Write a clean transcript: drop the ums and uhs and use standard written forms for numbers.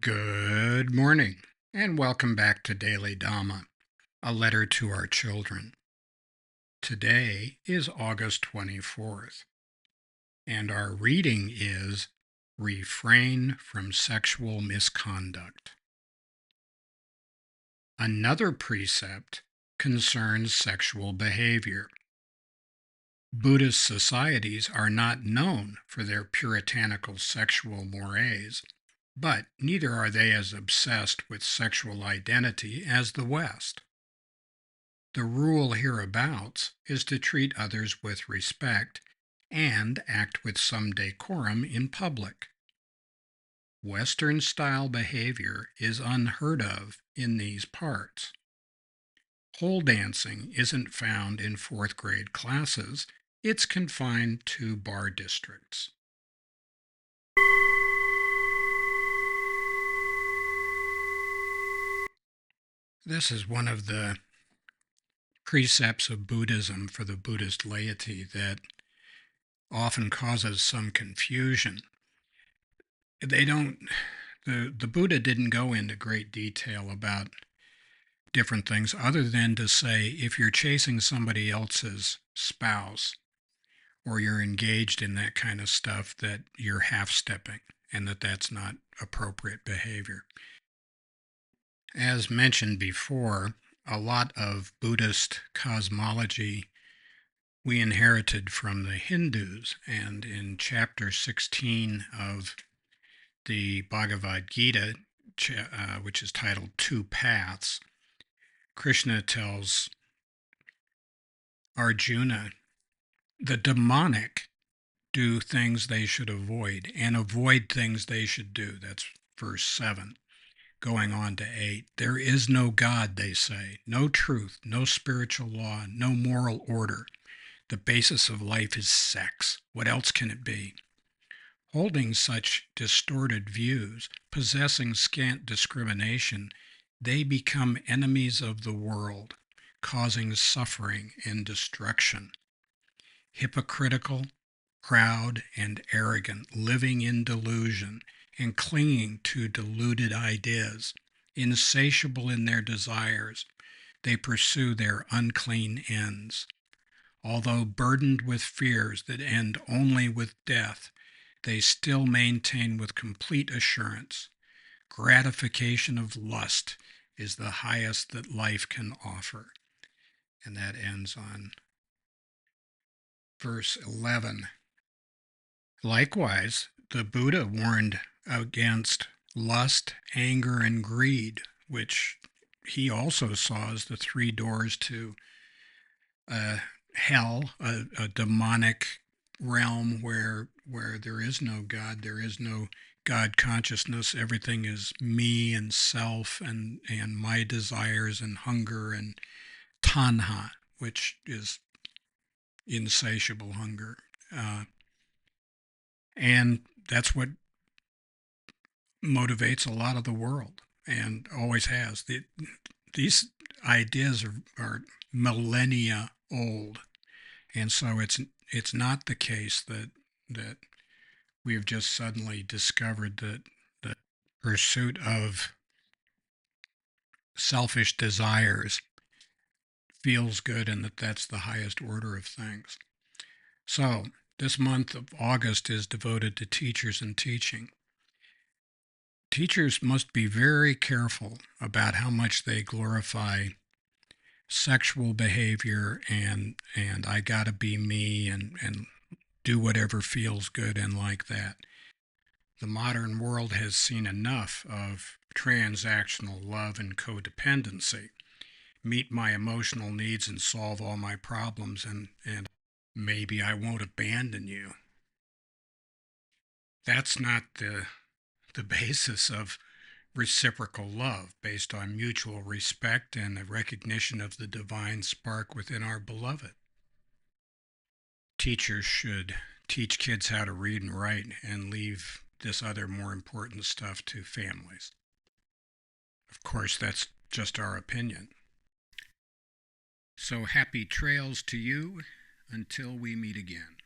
Good morning, and welcome back to Daily Dhamma, a letter to our children. Today is August 24th, and our reading is Refrain from Sexual Misconduct. Another precept concerns sexual behavior. Buddhist societies are not known for their puritanical sexual mores, but neither are they as obsessed with sexual identity as the West. The rule hereabouts is to treat others with respect and act with some decorum in public. Western-style behavior is unheard of in these parts. Pole dancing isn't found in fourth-grade classes. It's confined to bar districts. This is one of the precepts of Buddhism for the Buddhist laity that often causes some confusion. The Buddha didn't go into great detail about different things other than to say if you're chasing somebody else's spouse or you're engaged in that kind of stuff, that you're half-stepping and that's not appropriate behavior. As mentioned before, a lot of Buddhist cosmology we inherited from the Hindus, and in chapter 16 of the Bhagavad Gita, which is titled Two Paths, Krishna tells Arjuna the demonic do things they should avoid and avoid things they should do. That's verse 7. Going on to 8, there is no God, they say, no truth, no spiritual law, no moral order. The basis of life is sex. What else can it be? Holding such distorted views, possessing scant discrimination, they become enemies of the world, causing suffering and destruction. Hypocritical, proud, and arrogant, living in delusion and clinging to deluded ideas, insatiable in their desires, they pursue their unclean ends. Although burdened with fears that end only with death, they still maintain with complete assurance, gratification of lust is the highest that life can offer. And that ends on verse 11. Likewise, the Buddha warned against lust, anger, and greed, which he also saw as the three doors to hell, a demonic realm where there is no God, there is no God consciousness. Everything is me and self and my desires and hunger and tanha, which is insatiable hunger. And that's what motivates a lot of the world and always has. These ideas are millennia old. And so it's not the case that we have just suddenly discovered that the pursuit of selfish desires feels good and that's the highest order of things. So this month of August is devoted to teachers and teaching. Teachers must be very careful about how much they glorify sexual behavior and I gotta be me and do whatever feels good and like that. The modern world has seen enough of transactional love and codependency. Meet my emotional needs and solve all my problems, and maybe I won't abandon you. That's not the basis of reciprocal love, based on mutual respect and the recognition of the divine spark within our beloved. Teachers should teach kids how to read and write and leave this other more important stuff to families. Of course, that's just our opinion. So happy trails to you until we meet again.